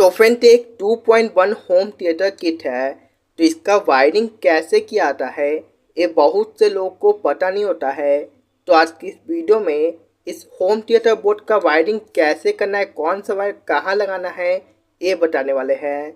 तो फ्रेंड एक 2.1 home theatre kit है। तो इसका वायरिंग कैसे किया आता है ये बहुत से लोग को पता नहीं होता है। तो आज की इस वीडियो में इस होम थिएटर बोर्ड का वायरिंग कैसे करना है, कौन सा वायर कहाँ लगाना है, ये बताने वाले हैं।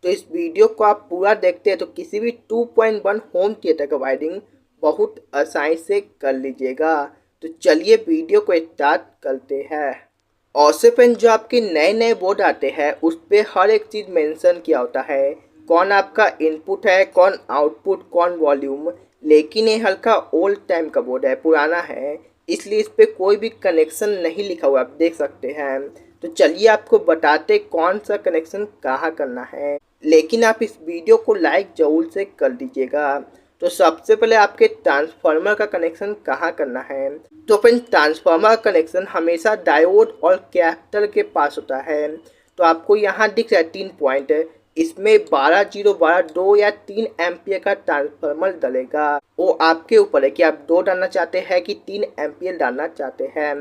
तो इस वीडियो को आप पूरा देखते हैं तो किसी भी 2.1 होम थिएटर का वायरिंग बहुत आसानी से कर लीजिएगा। तो चलिए वीडियो को स्टार्ट करते हैं। और से फ्रेंड जो आपके नए नए बोर्ड आते हैं उस पर हर एक चीज़ मेंशन किया होता है, कौन आपका इनपुट है, कौन आउटपुट, कौन वॉल्यूम। लेकिन ये हल्का ओल्ड टाइम का बोर्ड है, पुराना है, इसलिए इस पर कोई भी कनेक्शन नहीं लिखा हुआ, आप देख सकते हैं। तो चलिए आपको बताते कौन सा कनेक्शन कहाँ करना है, लेकिन आप इस वीडियो को लाइक जरूर से कर दीजिएगा। तो सबसे पहले आपके ट्रांसफार्मर का कनेक्शन कहाँ करना है। तो फ्रेंड ट्रांसफार्मर का कनेक्शन हमेशा डायोड और कैपेसिटर के पास होता है। तो आपको यहाँ दिख रहा है 3 पॉइंट, इसमें 12 0 12 2 या 3 एम्पियर का ट्रांसफार्मर डलेगा। वो आपके ऊपर है कि आप 2 डालना चाहते हैं कि 3 एम्पियर डालना चाहते हैं।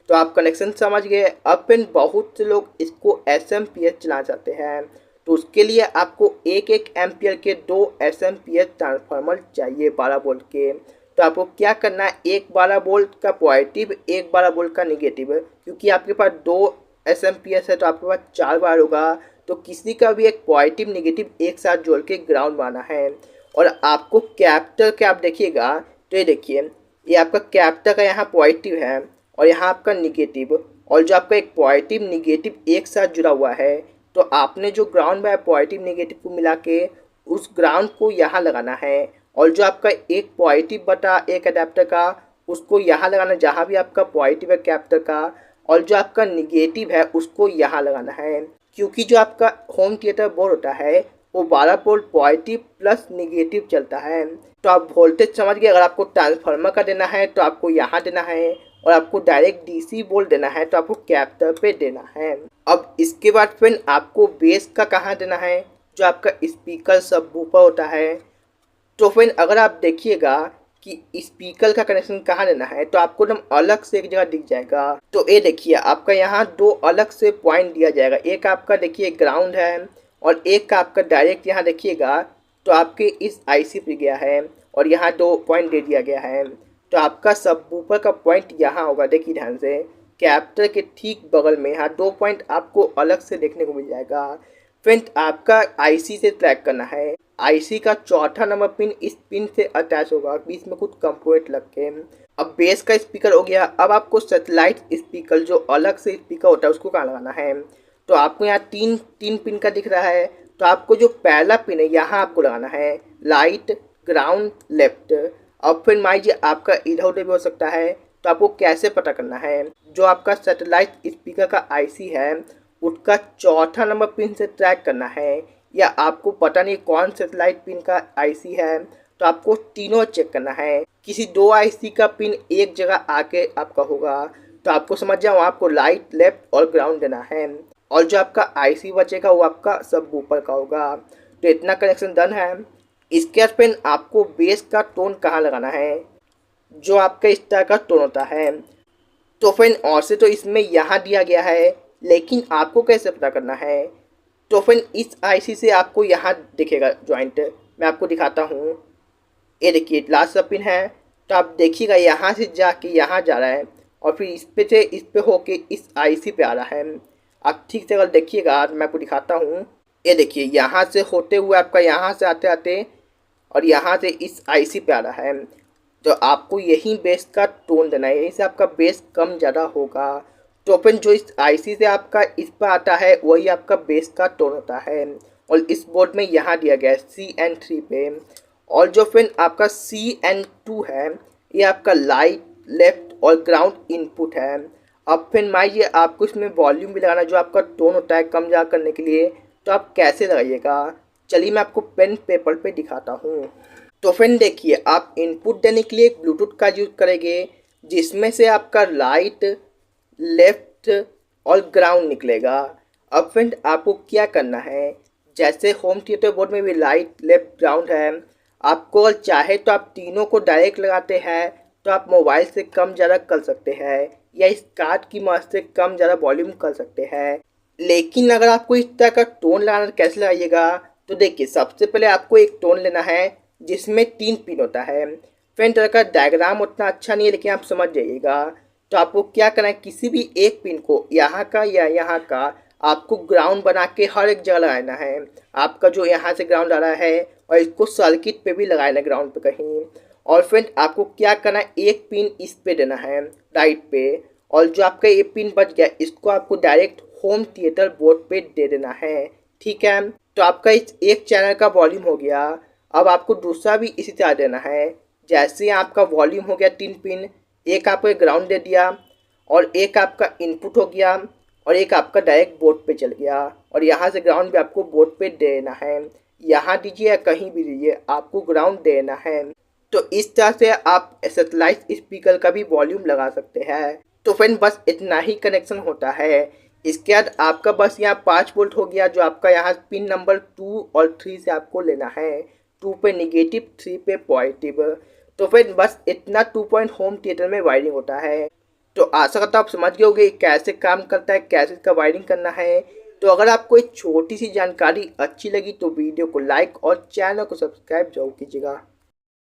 तो आप कनेक्शन समझ गए। अब फ्रेंड बहुत से लोग इसको एसएमपीएस चलाना चाहते हैं, तो उसके लिए आपको एक एम्पियर के 2 एसएमपीएस ट्रांसफार्मर चाहिए 12 वोल्ट के। तो आपको क्या करना है, एक 12 वोल्ट का पॉजिटिव, एक 12 वोल्ट का निगेटिव, क्योंकि आपके पास 2 एसएमपीएस है तो आपके पास 4 वायर होगा। तो किसी का भी एक पॉजिटिव निगेटिव एक साथ जोड़ के ग्राउंड बनाना है। और आपको कैपेसिटर के आप देखिएगा, तो ये देखिए, ये आपका कैपेसिटर का यहाँ पॉजिटिव है और यहाँ आपका निगेटिव, और जो आपका एक पॉजिटिव निगेटिव एक साथ जुड़ा हुआ है, तो आपने जो ग्राउंड में पॉजिटिव नेगेटिव को मिला के उस ग्राउंड को यहाँ लगाना है। और जो आपका एक पॉजिटिव बटा एक अडेप्टर का उसको यहाँ लगाना, जहाँ भी आपका पॉजिटिव है कैपेसिटर का, और जो आपका निगेटिव है उसको यहाँ लगाना है। क्योंकि जो आपका होम थिएटर बोर्ड होता है वो 12 वोल्ट पॉजिटिव प्लस निगेटिव चलता है। तो आप वोल्टेज समझ गए। अगर आपको ट्रांसफार्मर का देना है तो आपको यहाँ देना है, और आपको डायरेक्ट डीसी वोल्ट देना है तो आपको कैपेसिटर पे देना है। अब इसके बाद फ्रेंड आपको बेस का कहाँ देना है, जो आपका स्पीकर सबवूफर होता है। तो फ्रेंड अगर आप देखिएगा कि स्पीकर का कनेक्शन कहाँ देना है, तो आपको एकदम अलग से एक जगह दिख जाएगा। तो ये देखिए आपका यहाँ 2 अलग से पॉइंट दिया जाएगा, एक आपका देखिए ग्राउंड है और एक का आपका डायरेक्ट यहाँ देखिएगा तो आपके इस आईसी पे गया है, और यहाँ 2 पॉइंट दे दिया गया है। तो आपका सबवूफर का पॉइंट यहाँ होगा, देखिए ध्यान से, कैपेसिटर के ठीक बगल में यहाँ 2 पॉइंट आपको अलग से देखने को मिल जाएगा। फ्रेंड आपका आईसी से ट्रैक करना है, आईसी का चौथा नंबर पिन इस पिन से अटैच होगा, बीच में कुछ कंपोनेंट लग के। अब बेस का स्पीकर हो गया। अब आपको सैटेलाइट स्पीकर जो अलग से स्पीकर होता है उसको कहाँ लगाना है। तो आपको यहाँ तीन पिन का दिख रहा है, तो आपको जो पहला पिन है यहाँ आपको लगाना है, लाइट, ग्राउंड, लेफ्ट। अब फिर मान लीजिए आपका इधर उधर भी हो सकता है, तो आपको कैसे पता करना है, जो आपका सैटेलाइट स्पीकर का आईसी है उसका चौथा नंबर पिन से ट्रैक करना है, या आपको पता नहीं कौन सैटेलाइट पिन का आईसी है, तो आपको तीनों चेक करना है। किसी 2 आईसी का पिन एक जगह आके आपका होगा, तो आपको समझ जाओ आपको लाइट, लेफ्ट और ग्राउंड देना है, और जो आपका आईसी बचेगा वो आपका सबवूफर का होगा। तो इतना कनेक्शन डन है। इसके बाद फिर आपको बेस का टोन कहाँ लगाना है, जो आपका इस तरह का टोन होता है। तो फ्रेंड और से तो इसमें यहाँ दिया गया है, लेकिन आपको कैसे पता करना है। तो फ्रेंड इस आईसी से आपको यहाँ दिखेगा जॉइंट, मैं आपको दिखाता हूँ। ये देखिए लास्ट सब पिन है, तो आप देखिएगा यहाँ से जाके यहाँ जा रहा है, और फिर इस पे होके इस आईसी पे आ रहा है। आप ठीक से अगर देखिएगा तो मैं आपको दिखाता हूँ। ये देखिए यहाँ से होते हुए आपका यहाँ से आते आते और यहाँ से इस आईसी पे आ रहा है। तो आपको यही बेस का टोन देना है, यहीं से आपका बेस कम ज़्यादा होगा। तो फिर जो इस आईसी से आपका इस पर आता है वही आपका बेस का टोन होता है, और इस बोर्ड में यहाँ दिया गया है CN3 पे। और जो फिर आपका CN2 है ये आपका लाइट, लेफ्ट और ग्राउंड इनपुट है। अब फिर मान लीजिए आपको इसमें वॉल्यूम भी लगाना, जो आपका टोन होता है कम ज़्यादा करने के लिए, तो आप कैसे लगाइएगा, चलिए मैं आपको पेन पेपर पे दिखाता हूँ। तो फ्रेंड देखिए आप इनपुट देने के लिए एक ब्लूटूथ का यूज़ करेंगे, जिसमें से आपका लाइट, लेफ्ट और ग्राउंड निकलेगा। अब फ्रेंड आपको क्या करना है, जैसे होम थिएटर बोर्ड में भी लाइट, लेफ्ट, ग्राउंड है, आपको अगर चाहे तो आप तीनों को डायरेक्ट लगाते हैं तो आप मोबाइल से कम ज़्यादा कर सकते हैं, या इस कार्ड की मदद से कम ज़्यादा वॉल्यूम कर सकते हैं। लेकिन अगर आपको इस तरह का टोन लगाना कैसे लगाइएगा, तो देखिए सबसे पहले आपको एक टोन लेना है जिसमें 3 पिन होता है। फ्रेंड तरह का डायग्राम उतना अच्छा नहीं है, लेकिन आप समझ जाइएगा। तो आपको क्या करना है, किसी भी एक पिन को यहाँ का या यहाँ का आपको ग्राउंड बना के हर एक जगह लगाना है। आपका जो यहाँ से ग्राउंड आ रहा है और इसको सर्किट पे भी लगाना ग्राउंड पे कहीं। और फ्रेंड आपको क्या करना है, एक पिन इस पे देना है राइट पे, और जो आपका ये पिन बच गया इसको आपको डायरेक्ट होम थिएटर बोर्ड पे दे देना है। ठीक है, तो आपका इस एक चैनल का वॉल्यूम हो गया। अब आपको दूसरा भी इसी तरह देना है। जैसे आपका वॉल्यूम हो गया 3 पिन, एक आपको ग्राउंड दे दिया और एक आपका इनपुट हो गया और एक आपका डायरेक्ट बोर्ड पे चल गया, और यहाँ से ग्राउंड भी आपको बोर्ड पे देना है। यहाँ दीजिए या कहीं भी दीजिए, आपको ग्राउंड देना है। तो इस तरह से आप सैटेलाइट स्पीकर का भी वॉल्यूम लगा सकते हैं। तो फ्रेंड बस इतना ही कनेक्शन होता है। इसके बाद आपका बस यहाँ 5 वोल्ट हो गया, जो आपका यहाँ पिन नंबर 2 और 3 से आपको लेना है। 2 पे नेगेटिव, 3 पे पॉजिटिव। तो फ्रेंड बस इतना 2 पॉइंट होम थिएटर में वायरिंग होता है। तो आशा करता हूँ आप समझ गए होंगे कैसे काम करता है, कैसे इसका वायरिंग करना है। तो अगर आपको एक छोटी सी जानकारी अच्छी लगी तो वीडियो को लाइक और चैनल को सब्सक्राइब जरूर कीजिएगा।